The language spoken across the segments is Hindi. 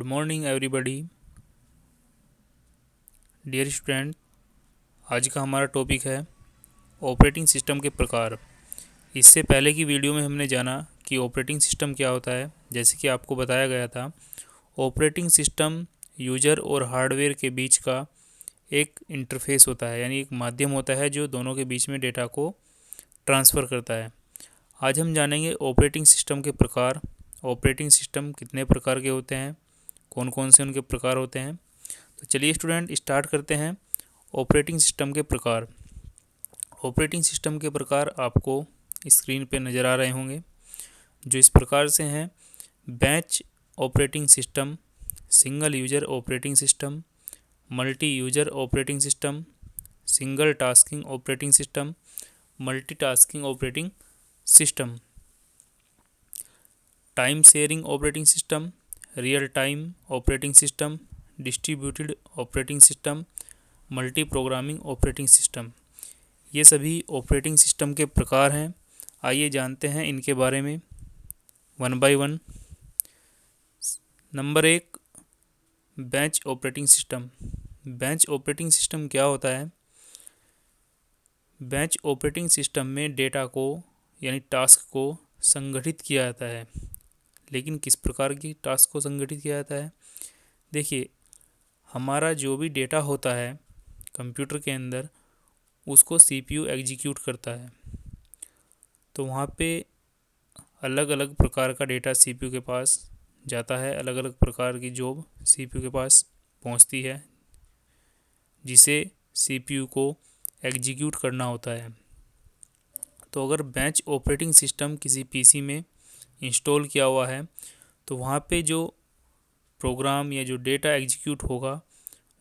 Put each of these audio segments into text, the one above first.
Morning everybody. डियर स्टूडेंट, आज का हमारा टॉपिक है ऑपरेटिंग सिस्टम के प्रकार। इससे पहले की वीडियो में हमने जाना कि ऑपरेटिंग सिस्टम क्या होता है। जैसे कि आपको बताया गया था, ऑपरेटिंग सिस्टम यूजर और हार्डवेयर के बीच का एक इंटरफेस होता है, यानी एक माध्यम होता है जो दोनों के बीच में डेटा को ट्रांसफ़र करता है। आज हम जानेंगे ऑपरेटिंग सिस्टम के प्रकार। ऑपरेटिंग सिस्टम कितने प्रकार के होते हैं, कौन कौन से उनके प्रकार होते हैं। तो चलिए स्टूडेंट, स्टार्ट करते हैं ऑपरेटिंग सिस्टम के प्रकार। ऑपरेटिंग सिस्टम के प्रकार आपको स्क्रीन पे नज़र आ रहे होंगे, जो इस प्रकार से हैं: batch operating system, single user operating system, multi user operating system, single tasking operating system, multitasking operating system, time sharing operating system, real time operating system, distributed operating system, multi programming operating system. ये सभी ऑपरेटिंग सिस्टम के प्रकार हैं। आइए जानते हैं इनके बारे में one by one. Number 1, batch operating system. Batch operating system क्या होता है? बैच ऑपरेटिंग सिस्टम में डेटा को यानी टास्क को संगठित किया जाता है। लेकिन किस प्रकार की टास्क को संगठित किया जाता है? देखिए, हमारा जो भी डेटा होता है कंप्यूटर के अंदर, उसको सीपीयू एग्जीक्यूट करता है। तो वहाँ पे अलग अलग प्रकार का डेटा सीपीयू के पास जाता है, अलग अलग प्रकार की जॉब सीपीयू के पास पहुँचती है, जिसे सीपीयू को एग्जीक्यूट करना होता है। तो अगर बैच ऑपरेटिंग सिस्टम किसी पीसी में इंस्टॉल किया हुआ है, तो वहाँ पे जो प्रोग्राम या जो डेटा एग्जीक्यूट होगा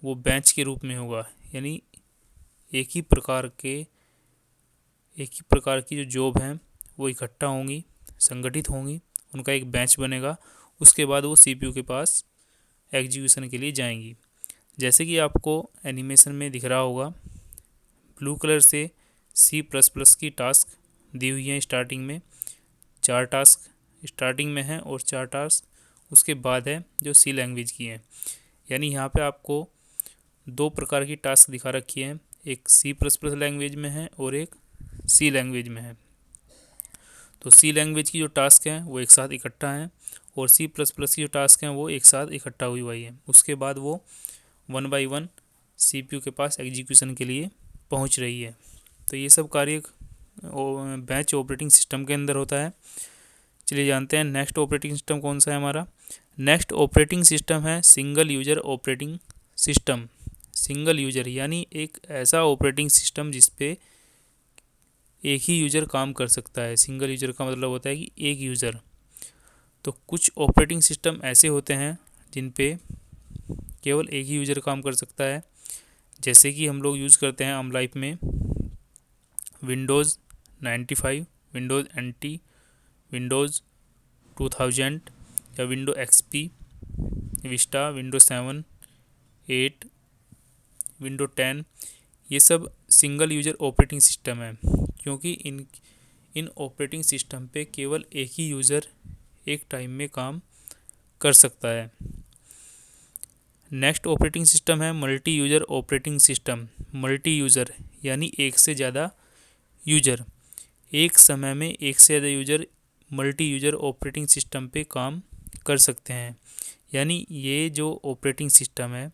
वो बैच के रूप में होगा, यानी एक ही प्रकार की जो जॉब हैं वो इकट्ठा होंगी, संगठित होंगी, उनका एक बैच बनेगा। उसके बाद वो सीपीयू के पास एग्जीक्यूशन के लिए जाएंगी। जैसे कि आपको एनिमेशन में दिख रहा होगा, ब्लू कलर से C++ की टास्क दी हुई है। स्टार्टिंग में 4 टास्क स्टार्टिंग में है और 4 टास्क उसके बाद है जो सी लैंग्वेज की है। यानी यहाँ पे आपको 2 प्रकार की टास्क दिखा रखी है, एक C++ लैंग्वेज में है और एक सी लैंग्वेज में है। तो सी लैंग्वेज की जो टास्क हैं वो एक साथ इकट्ठा हैं और C++ की जो टास्क हैं वो एक साथ इकट्ठा हुई है। उसके बाद वो 1 बाय 1 सीपीयू के पास एग्जीक्यूशन के लिए पहुंच रही है। तो ये सब कार्य बैच ऑपरेटिंग सिस्टम के अंदर होता है। चलिए जानते हैं नेक्स्ट ऑपरेटिंग सिस्टम कौन सा है हमारा। नेक्स्ट ऑपरेटिंग सिस्टम है single user operating system. Single user यानी एक ऐसा ऑपरेटिंग सिस्टम जिस पे एक ही यूजर काम कर सकता है। सिंगल यूजर का मतलब होता है कि एक यूज़र। तो कुछ ऑपरेटिंग सिस्टम ऐसे होते हैं जिन पे केवल एक ही यूज़र काम कर सकता है। जैसे कि हम लोग यूज़ करते हैं आम लाइफ में विंडोज़ 95, विंडोज़ NT, विंडोज़ 2000 या window XP, Vista, window 7, 8, window 10। ये सब सिंगल यूजर ऑपरेटिंग सिस्टम है, क्योंकि इन ऑपरेटिंग सिस्टम पे केवल एक ही यूज़र एक टाइम में काम कर सकता है। नेक्स्ट ऑपरेटिंग सिस्टम है multi user operating system. Multi user यानी एक से ज़्यादा यूज़र, एक समय में एक से ज़्यादा user multi user operating system पे काम कर सकते हैं। यानी ये जो ऑपरेटिंग सिस्टम है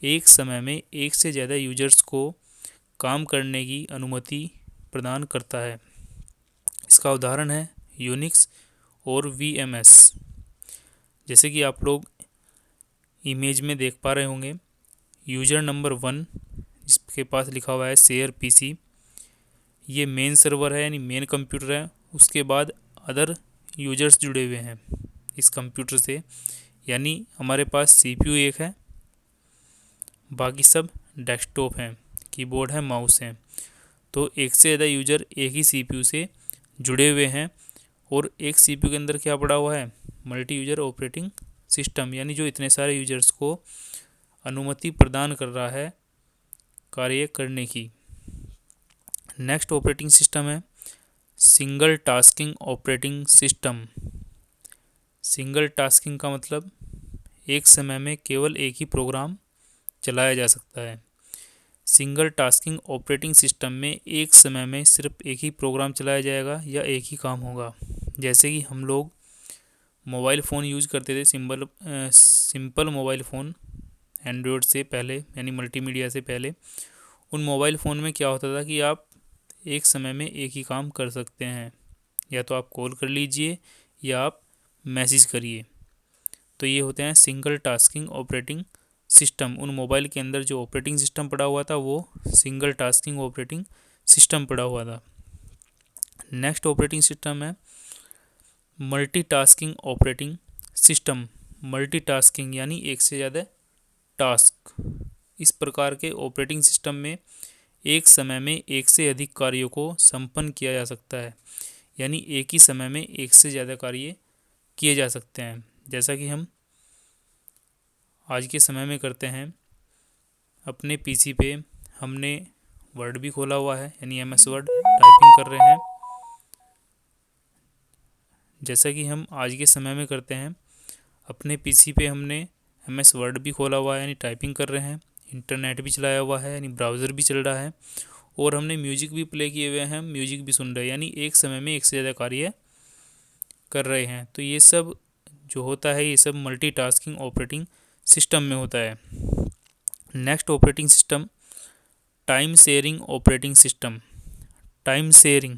एक समय में एक से ज़्यादा यूज़र्स को काम करने की अनुमति प्रदान करता है। इसका उदाहरण है यूनिक्स और VMS। जैसे कि आप लोग इमेज में देख पा रहे होंगे, यूज़र नंबर 1 जिसके पास लिखा हुआ है शेयर पीसी, ये मेन सर्वर है यानी मेन कंप्यूटर है। उसके बाद अदर यूजर्स जुड़े हुए हैं इस कंप्यूटर से, यानी हमारे पास सीपीयू एक है, बाकी सब डेस्कटॉप हैं, कीबोर्ड है, माउस है। तो एक से ज़्यादा यूजर एक ही सीपीयू से जुड़े हुए हैं और एक सीपीयू के अंदर क्या पड़ा हुआ है, मल्टी यूजर ऑपरेटिंग सिस्टम, यानी जो इतने सारे यूजर्स को अनुमति प्रदान कर रहा है कार्य करने की। नेक्स्ट ऑपरेटिंग सिस्टम है single tasking operating system. Single tasking का मतलब एक समय में केवल एक ही प्रोग्राम चलाया जा सकता है। सिंगल टास्किंग ऑपरेटिंग सिस्टम में एक समय में सिर्फ एक ही प्रोग्राम चलाया जाएगा या एक ही काम होगा। जैसे कि हम लोग मोबाइल फ़ोन यूज़ करते थे, सिंपल मोबाइल फ़ोन एंड्रॉयड से पहले, यानी मल्टीमीडिया से पहले। उन मोबाइल फ़ोन में क्या होता था कि आप एक समय में एक ही काम कर सकते हैं, या तो आप कॉल कर लीजिए या आप मैसेज करिए। तो ये होते हैं सिंगल टास्किंग ऑपरेटिंग सिस्टम। उन मोबाइल के अंदर जो ऑपरेटिंग सिस्टम पड़ा हुआ था वो सिंगल टास्किंग ऑपरेटिंग सिस्टम पड़ा हुआ था। नेक्स्ट ऑपरेटिंग सिस्टम है मल्टीटास्किंग ऑपरेटिंग सिस्टम। मल्टीटास्किंग यानी एक से ज़्यादा टास्क। इस प्रकार के ऑपरेटिंग सिस्टम में एक समय में एक से अधिक कार्यों को संपन्न किया जा सकता है, यानी एक ही समय में एक से ज़्यादा कार्य किए जा सकते हैं। जैसा कि हम आज के समय में करते हैं, अपने पीसी पे हमने वर्ड भी खोला हुआ है, यानी MS वर्ड टाइपिंग कर रहे हैं। जैसा कि हम आज के समय में करते हैं, अपने पीसी पे हमने MS वर्ड भी खोला हुआ है, यानी टाइपिंग कर रहे हैं। इंटरनेट भी चलाया हुआ है, यानी ब्राउज़र भी चल रहा है, और हमने म्यूजिक भी प्ले किए हुए हैं, म्यूजिक भी सुन रहे हैं, यानी एक समय में एक से ज़्यादा कार्य कर रहे हैं। तो ये सब जो होता है, ये सब मल्टीटास्किंग ऑपरेटिंग सिस्टम में होता है। Next operating system time sharing operating system. Time sharing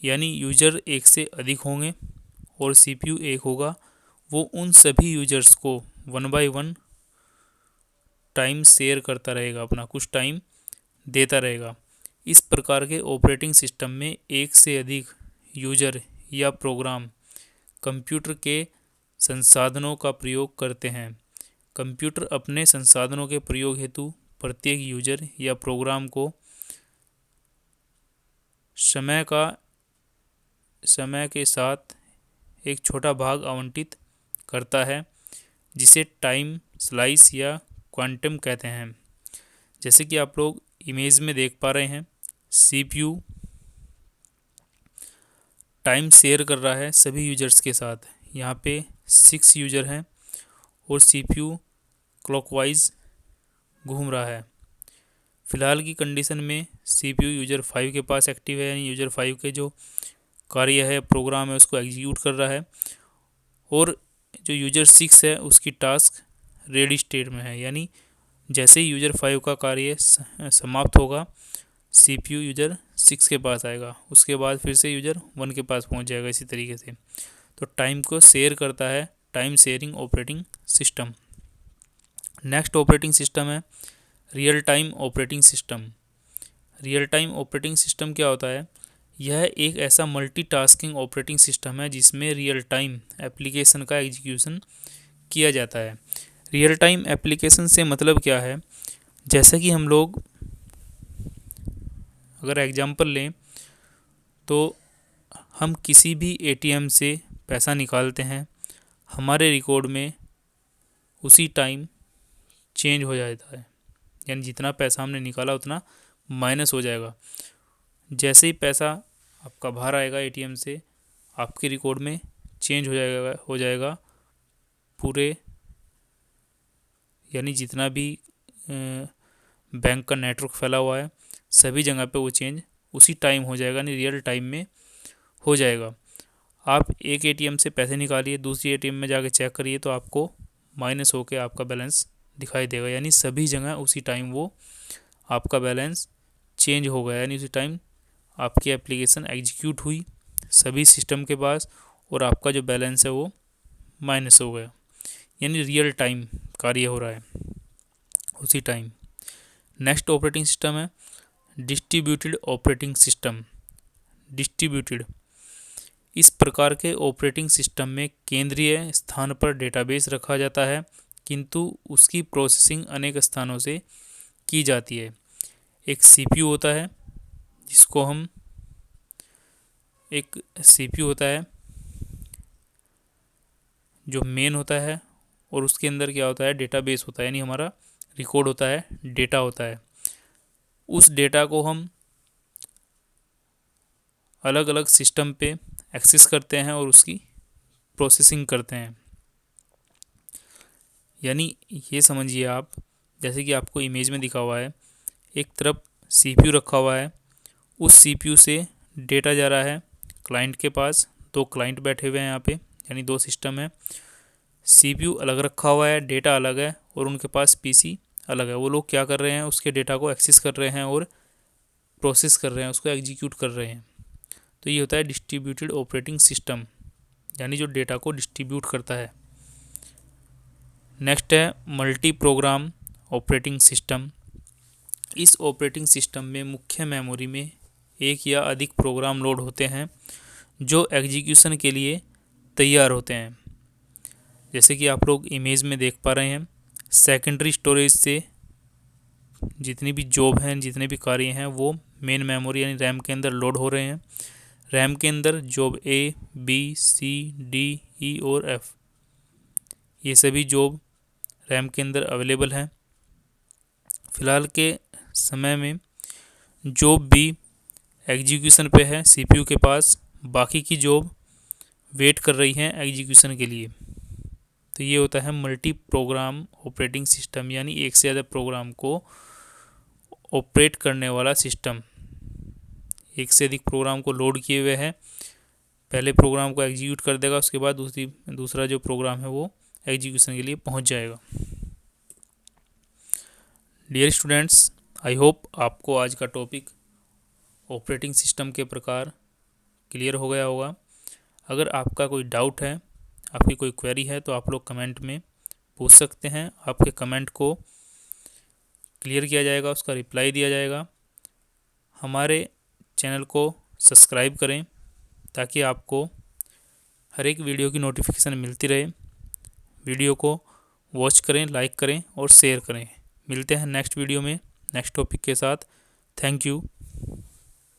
यानी यूजर एक से अधिक होंगे और CPU एक होगा। वो उन सभी यूजर्स को 1 बाय 1 टाइम शेयर करता रहेगा, अपना कुछ टाइम देता रहेगा। इस प्रकार के ऑपरेटिंग सिस्टम में एक से अधिक यूजर या प्रोग्राम कंप्यूटर के संसाधनों का प्रयोग करते हैं। कंप्यूटर अपने संसाधनों के प्रयोग हेतु प्रत्येक यूजर या प्रोग्राम को समय के साथ एक छोटा भाग आवंटित करता है, जिसे टाइम स्लाइस या क्वांटम कहते हैं। जैसे कि आप लोग इमेज में देख पा रहे हैं, CPU टाइम शेयर कर रहा है सभी यूजर्स के साथ। यहाँ पे 6 यूजर हैं और CPU क्लॉकवाइज घूम रहा है। फ़िलहाल की कंडीशन में CPU यूजर 5 के पास एक्टिव है, यानी यूजर 5 के जो कार्य है, प्रोग्राम है, उसको एग्जीक्यूट कर रहा है, और जो यूजर 6 है उसकी टास्क रेडी स्टेट में है। यानी जैसे ही यूजर 5 का कार्य समाप्त होगा, CPU यूजर 6 के पास आएगा, उसके बाद फिर से यूजर 1 के पास पहुंच जाएगा। इसी तरीके से तो टाइम को शेयर करता है time sharing operating system. Next operating system है real time operating system. Real time operating system क्या होता है? यह एक ऐसा मल्टीटास्किंग ऑपरेटिंग सिस्टम है जिसमें रियल टाइम एप्लीकेशन का एग्जीक्यूशन किया जाता है। रियल टाइम एप्लीकेशन से मतलब क्या है? जैसा कि हम लोग अगर एग्जांपल लें तो हम किसी भी ATM से पैसा निकालते हैं, हमारे रिकॉर्ड में उसी टाइम चेंज हो जाता है, यानी जितना पैसा हमने निकाला उतना माइनस हो जाएगा। जैसे ही पैसा आपका बाहर आएगा ATM से, आपके रिकॉर्ड में चेंज हो जाएगा पूरे, यानी जितना भी बैंक का नेटवर्क फैला हुआ है सभी जगह पे वो चेंज उसी टाइम हो जाएगा, यानी रियल टाइम में हो जाएगा। आप एक ATM से पैसे निकालिए, दूसरी ATM में जाके चेक करिए तो आपको माइनस होकर आपका बैलेंस दिखाई देगा, यानी सभी जगह उसी टाइम वो आपका बैलेंस चेंज हो गया, यानी उसी टाइम आपकी एप्लीकेशन एग्जीक्यूट हुई सभी सिस्टम के पास, और आपका जो बैलेंस है वो माइनस हो गया, यानी रियल टाइम कार्य हो रहा है उसी टाइम। नेक्स्ट ऑपरेटिंग सिस्टम है डिस्ट्रीब्यूटेड ऑपरेटिंग सिस्टम। डिस्ट्रीब्यूटेड इस प्रकार के ऑपरेटिंग सिस्टम में केंद्रीय स्थान पर डेटाबेस रखा जाता है, किंतु उसकी प्रोसेसिंग अनेक स्थानों से की जाती है। एक CPU होता है जिसको हम एक CPU होता है जो मेन होता है, और उसके अंदर क्या होता है? डेटाबेस होता है, यानी हमारा रिकॉर्ड होता है, डेटा होता है। उस डेटा को हम अलग अलग सिस्टम पे एक्सेस करते हैं और उसकी प्रोसेसिंग करते हैं। यानी ये समझिए आप, जैसे कि आपको इमेज में दिखा हुआ है, एक तरफ सीपीयू रखा हुआ है, उस सीपीयू से डेटा जा रहा है क्लाइंट के पास। दो क्लाइंट बैठे हुए हैं यहाँ पे, यानी दो सिस्टम है। सीपीयू अलग रखा हुआ है, डेटा अलग है, और उनके पास पीसी अलग है। वो लोग क्या कर रहे हैं, उसके डेटा को एक्सेस कर रहे हैं और प्रोसेस कर रहे हैं, उसको एग्जीक्यूट कर रहे हैं। तो ये होता है डिस्ट्रीब्यूटेड ऑपरेटिंग सिस्टम, यानी जो डेटा को डिस्ट्रीब्यूट करता है। नेक्स्ट है मल्टी प्रोग्राम ऑपरेटिंग सिस्टम। इस ऑपरेटिंग सिस्टम में मुख्य मेमोरी में एक या अधिक प्रोग्राम लोड होते हैं जो एग्जीक्यूशन के लिए तैयार होते हैं। जैसे कि आप लोग इमेज में देख पा रहे हैं, सेकेंडरी स्टोरेज से जितनी भी जॉब हैं, जितने भी कार्य हैं, वो मेन मेमोरी यानी रैम के अंदर लोड हो रहे हैं। रैम के अंदर job A, B, C, D, ई और एफ, ये सभी जॉब रैम के अंदर अवेलेबल हैं। फ़िलहाल के समय में जॉब बी एग्जीक्यूशन पे है सीपीयू के पास, बाकी की जॉब वेट कर रही हैं एग्जीक्यूशन के लिए। तो ये होता है मल्टी प्रोग्राम ऑपरेटिंग सिस्टम, यानी एक से ज़्यादा प्रोग्राम को ऑपरेट करने वाला सिस्टम। एक से अधिक प्रोग्राम को लोड किए हुए हैं, पहले प्रोग्राम को एग्जीक्यूट कर देगा, उसके बाद दूसरा जो प्रोग्राम है वो एग्जीक्यूशन के लिए पहुंच जाएगा। डियर स्टूडेंट्स, आई होप आपको आज का टॉपिक ऑपरेटिंग सिस्टम के प्रकार क्लियर हो गया होगा। अगर आपका कोई डाउट है, आपकी कोई क्वेरी है, तो आप लोग कमेंट में पूछ सकते हैं। आपके कमेंट को क्लियर किया जाएगा, उसका रिप्लाई दिया जाएगा। हमारे चैनल को सब्सक्राइब करें ताकि आपको हर एक वीडियो की नोटिफिकेशन मिलती रहे। वीडियो को वॉच करें, लाइक करें और शेयर करें। मिलते हैं नेक्स्ट वीडियो में नेक्स्ट टॉपिक के साथ। Thank you.